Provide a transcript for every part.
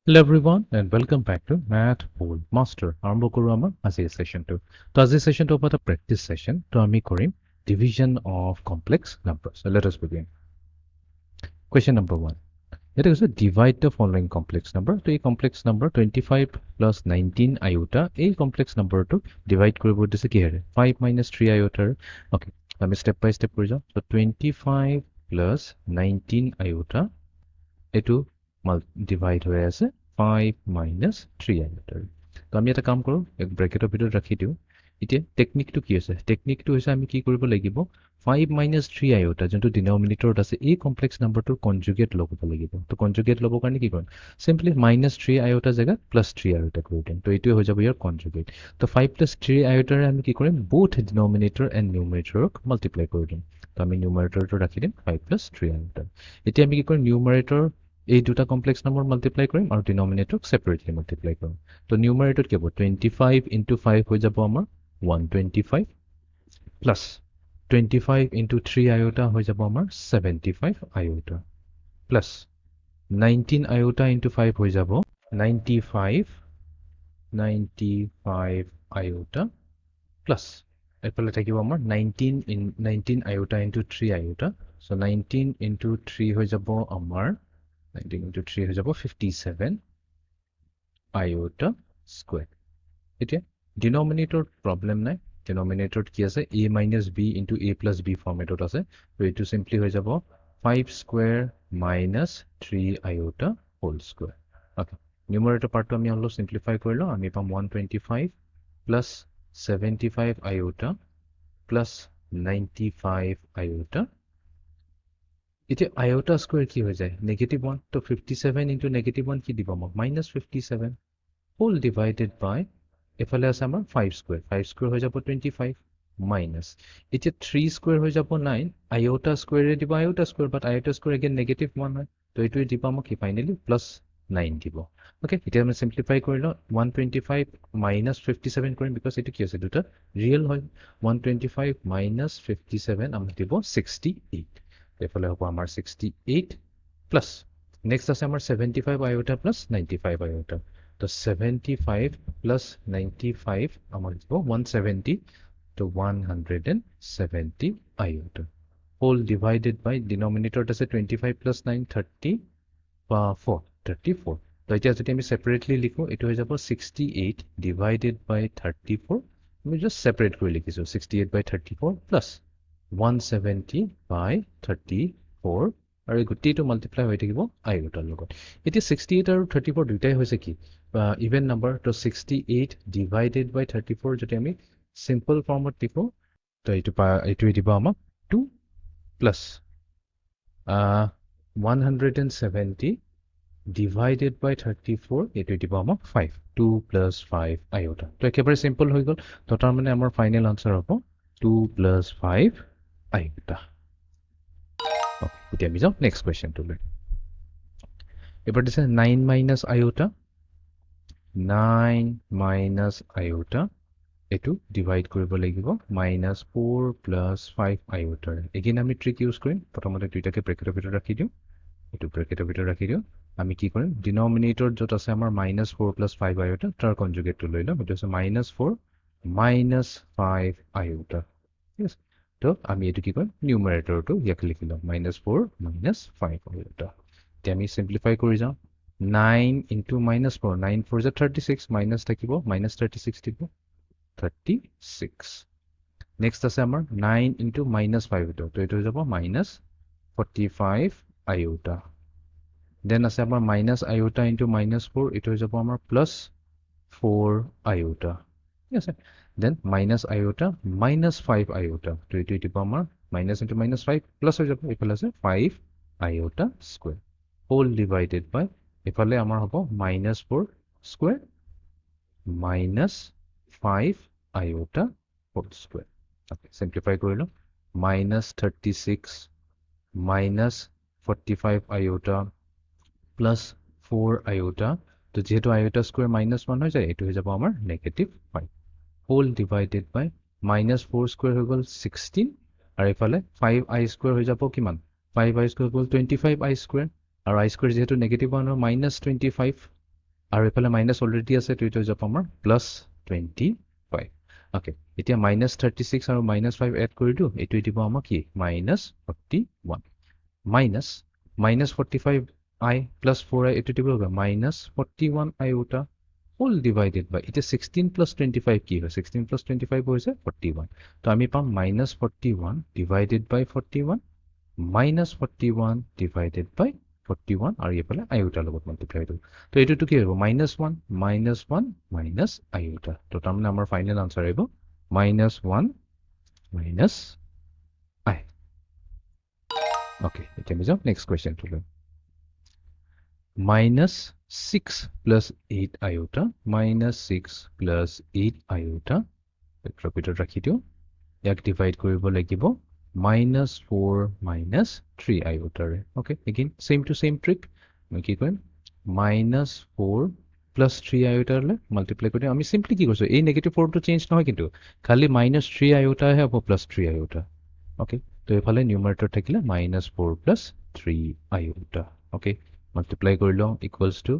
Hello everyone and welcome back to MATHBOLTMASTER আৰম্ভ কৰো আমাৰ আজিৰ সেশনটো তো আজিৰ সেশনটো হ'ব এটা প্ৰেক্টিস সেশন তো আমি কৰিম division of complex numbers. So let us begin. Question number 1. It is a divide the following complex number. So এই complex number 25 plus 19 iota এই complex number to divide কৰিব দিছে কিহেৰে 5 minus 3 iota. Okay, আমি step by step কৰি যাম. So 25 plus 19 iota এটো divide হৈ আছে 5 minus 3 iota. তো আমি এটা কাম কৰো এক ব্ৰ্যাকেটৰ ভিতৰত ৰাখি দিও এতিয়া টেকনিকটো কি আছে টেকনিকটো হৈছে আমি কি কৰিব লাগিব 5 minus 3 iota যোনটো ডিনোমিনেটৰত আছে এই কমপ্লেক্স নাম্বাৰটোৰ কনজুগেট ল'ব লাগিব তো কনজুগেট ল'ব কাৰণে কি কৰিম সিম্পলি minus 3 iota জায়গাত plus 3 iota কৰি দিম তো এইটোৱে হৈ যাব ইয়াৰ কনজুগেট তো 5 plus 3 iota ৰে আমি কি কৰিম both denominator and numerator multiply কৰি দিম তো আমি numeratorটো ৰাখি দিম 5 plus 3 iota এতিয়া আমি কি কৰিম numerator এই দুটা কমপ্লেক্স নাম্বাৰ মাল্টিপ্লাই কৰিম আৰু ডিনোমিনেটৰক সেপাৰেটলি মাল্টিপ্লাই কৰিম তো নিউমাৰেটৰ কি হ'ব 25 into 5 হৈ যাব আমাৰ 125 প্লাস 25 into 3 iota হৈ যাব আমাৰ 75 iota প্লাস 19 iota into 5 হৈ যাব 95 iota প্লাস এফালে থাকিব আমাৰ 19 iota into 3 iota so 19 into 3 হৈ যাব আমাৰ 19 into 3 হৈ যাব 57 iota square. এতিয়া denominator problem নাই denominator কি আছে a minus b into a plus b ফৰ্মেটত আছে তো এইটো simply হৈ যাব 5 square minus 3 iota whole square. Okay, numerator পাৰ্টটো আমি অলপ simplify কৰিলো আমি পাম 125 plus 75 iota plus 95 iota. এতিয়া iota square কি হৈ যায় negative 1 তো 57 into negative 1 কি দিব আমাক minus 57 whole divided by এফালে আছে আমাৰ 5 square 5 square হৈ যাব 25 minus এতিয়া 3 square হৈ যাব 9 iota square ৰে দিব iota square but iota square again negative 1 হয় তো এইটোৱে দিব আমাক কি ফাইনালি plus 9 দিব ওকে এতিয়া আমি সিম্পলিফাই কৰিলো 125 minus 57 কৰিম because এটো কি আছে দুটা ৰিয়েল হয় 125 minus 57 আমাক দিব 68 এফালে হ'ব আমাৰ 68 প্লাস নেক্সট আছে আমাৰ 75 iota প্লাস 95 iota তো 75 plus 95 আমাক দিব 170 তো 170 iota whole divided by denominator আছে 25 plus 9 30 34 তো এতিয়া যদি আমি সেপাৰেটলি লিখো এটো হৈ যাব 68 divided by 34 আমি জাস্ট সেপাৰেট কৰি লিখিছো 68 by 34 plus 170 by 34 আৰু এই গোটেইটো মাল্টিপ্লাই হৈ থাকিব iota লগত এতিয়া 68 আৰু 34 দুটাই হৈছে কি even number তো 68 divided by 34 যদি আমি simple ফৰ্মত লিখো তো এইটো দিব আমাক 2 plus 170 divided by 34 এইটো দিব আমাক 5 2 plus 5 iota তো একেবাৰে সিম্পল হৈ গল তো তাৰ মানে আমাৰ ফাইনাল আনসাৰ হ'ব 2 plus 5 iota. Okay, এতিয়া আমি যাও নেক্সট কোৱেশ্চনটোলৈ এবাৰ দিছে 9 minus iota 9 minus iota এটো ডিভাইড কৰিব লাগিব -4 plus 5 iota এগেইন আমি ট্ৰিক ইউজ কৰিম প্ৰথমতে দুইটাকে ব্ৰেকেটৰ ভিতৰত ৰাখি দিও এটো ব্ৰেকেটৰ ভিতৰত ৰাখি দিও আমি কি কৰিম ডিনোমিনেটৰ যত আছে আমাৰ -4 plus 5 iota তাৰ কনজুগেটটো লৈ লম এটো আছে -4 minus 5 iota yes তো আমি এটো কি কৰিম নিউমাৰেটৰটো ইয়াক লিখি লম -4 minus 5 iota এতিয়া আমি সিম্পলিফাই কৰি যাও 9 into -4 9 4 is 36 minus থাকিব -36 দিব 36 next আছে আমাৰ 9 into -5 তো এটো হৈ যাব -45 iota then আছে আমাৰ -iota into -4 এটো হৈ যাব আমাৰ +4 iota ঠিক আছে then -iota -5 iota তো এটো দিব আমাৰ minus into -5 plus হৈ যাব এফালে আছে 5 iota square whole divided by এফালে আমাৰ হ'ব -4 square -5 iota whole square. Okay, simplify কৰিলো -36 -45 iota plus 4 iota তো যেহেতু iota square -1 হৈ যায় এটো হৈ যাব আমাৰ -5 whole divided by -4 square হৈ গল 16 আৰু এফালে 5i square হৈ যাব কিমান 5i square হৈ গল 25i square আৰু i square যেহেতু -1 হয় -25 আৰু এফালে মাইনাছ অলৰেডি আছে তো এইটো হৈ যাব আমাৰ +25 অ'কে এতিয়া -36 আৰু -5 এড কৰি দিওঁ এইটো দিব আমাক কি -41 -45 I plus 4I এইটো দিব -41 iota whole divided by এতিয়া 16 plus 25 কি হয় 16 plus 25 হৈছে 41 তো আমি পাম -41 divided by 41 -41 divided by 41 আৰু এইফালে iota লগত মাল্টিপ্লাই দিওঁ তো এইটোতো কি হ'ব -1 -1 minus iota তো তাৰমানে আমাৰ ফাইনেল আনসাৰ আহিব -1 minus I okay এতিয়া আমি যাওঁ নেক্সট কুৱেশ্যনটোলৈ -6 plus 8 iota -6 plus 8 iota ব্ৰেকেটত ৰাখি দিওঁ ইয়াক ডিভাইড কৰিব লাগিব -4 minus 3 iota okay again same to same trick মই কি কৰিম -4 plus 3 iota লৈ মাল্টিপ্লাই কৰি আমি সিম্পলি কি কৰিছো এই নেগেটিভ 4 টো চেঞ্জ নহয় কিন্তু খালি -3 iota হে হ'ব +3 iota okay তো এফালে নিউমাৰেটৰ থাকিলে -4 plus 3 iota okay multiply কৰি লওঁ equals to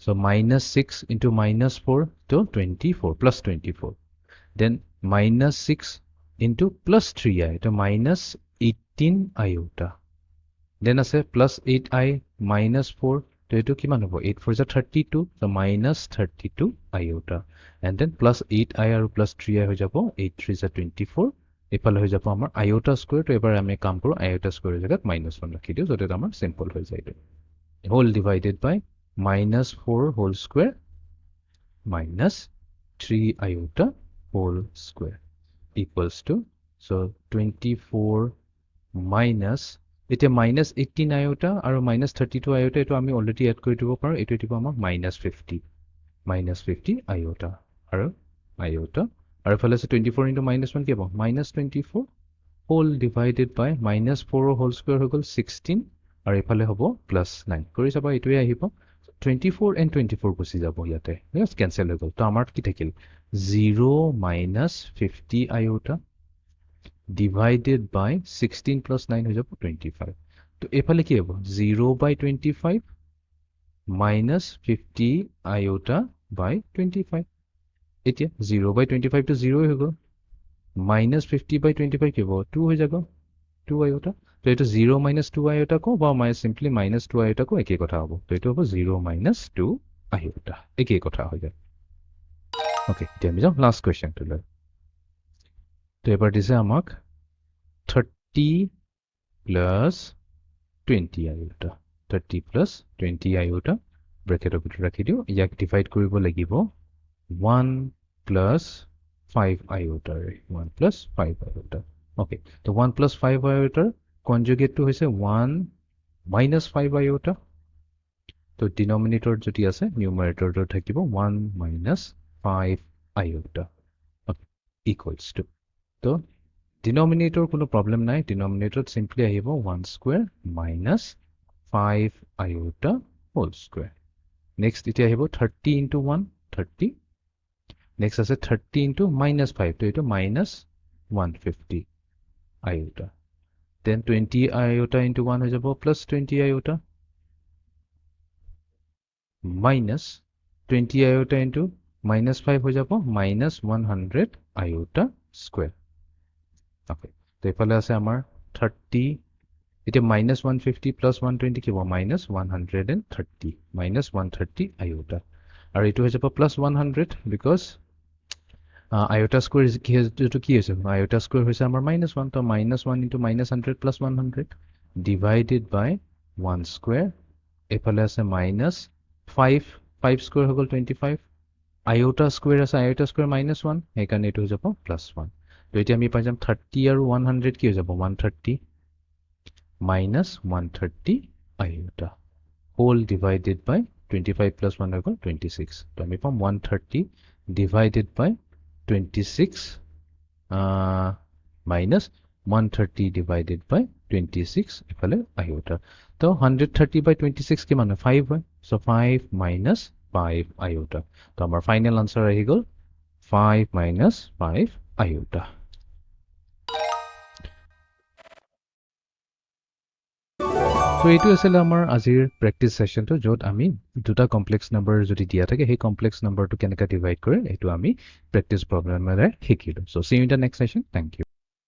so -6 into -4 to 24 plus 24 then -6 into +3i to -18 iota then আছে +8i -4 তো এইটো কিমান হ'ব 8 4 is 32 so -32 iota and then +8i আৰু +3i হৈ যাব 8 3 is 24 এফালে হৈ যাব আমাৰ iota square তো এবাৰ আমি কাম কৰো iota square জেগাত -1 ৰাখি দিও যতে আমাৰ সিম্পল হৈ যায় whole divided by -4 whole square minus 3 iota whole square equals to so 24 minus এতিয়া -18 iota আৰু -32 iota এটো আমি অলৰেডি এড কৰি দিব পাৰো এটো দিব আমাক -50 iota আৰু iota আৰু ফালে আছে 24 into -1 কি হ'ব -24 whole divided by -4 whole square হৈ গল 16 আৰু এফালে হ'ব +9 কৰি চাবা এটোই আহিব 24 and 24 গুচি যাব ইয়াতে yes cancel হৈ গল তো আমাৰ কি থাকিল 0 -50 iota divided by 16 plus 9 হৈ যাব 25 তো এফালে কি হ'ব 0/25 minus 50 iota by 25 এতিয়া 0/25 to 0 হৈ গল -50/25 কি হ'ব 2 হৈ যাব 2 iota তো এটো 0 - 2 iota কো বা simply -2 iota কো একেই কথা হ'ব তো এটো হ'ব 0 - 2 iota একেই কথা হৈ যায় ওকে এতিয়া আমি যাম লাস্ট কোৱেশ্চনটো লৈ তো এবাৰ দিছে আমাক 30 plus 20 iota 30 plus 20 iota ব্ৰেকেটৰ ভিতৰত ৰাখি দিও ইয়াক ডিভাইড কৰিব লাগিব 1 plus 5 iota 1 plus 5 iota okay তো 1 plus 5 iota conjugate to hoise 1 minus 5 iota তো denominator jodi ase numerator to thakibo 1 minus 5 iota equals to তো denominator কোনো problem নাই denominator simply ahibo 1 square minus 5 iota whole square next iti ahibo 30 into 1 30 next ase 30 into -5 to ito minus 150 iota then 20 iota into 1 ho jabo plus 20 iota minus 20 iota into -5 ho jabo minus 100 iota square okay তো এফালে আছে আমাৰ 30 এটা -150 plus 120 কি হ'ব -130 minus 130 iota আৰু এটো হৈ যাব plus 100 because iota square is কি হৈছে iota square হৈছে আমাৰ -1 তো -1 into -100 plus 100 divided by 1 square এফালে আছে -5 square হৈ গল 25 iota square আছে iota square -1 এই কাৰণে এটো হৈ যাব +1 তো এতিয়া আমি পাই যাম 30 আৰু 100 কি হৈ যাব 130 minus 130 iota whole divided by 25 plus 1 হৈ গল 26 তো আমি পাম 130 divided by 26 minus 130 divided by 26 এফালে iota তো 130 by 26 কিমান হয় 5 হয় so 5 minus 5 iota তো আমাৰ ফাইনেল আনসাৰ আহি গল 5 minus 5 iota এইটো আছিলে আমাৰ আজিৰ প্ৰেক্টিচ সেশনটো য'ত আমি দুটা কমপ্লেক্স নাম্বাৰ যদি দিয়া থাকে সেই কমপ্লেক্স নাম্বাৰটো কেনেকৈ ডিভাইড কৰে এইটো আমি প্ৰেক্টিচ প্ৰব্লেমেৰে শিকিলো। So see you in the next session. Thank you.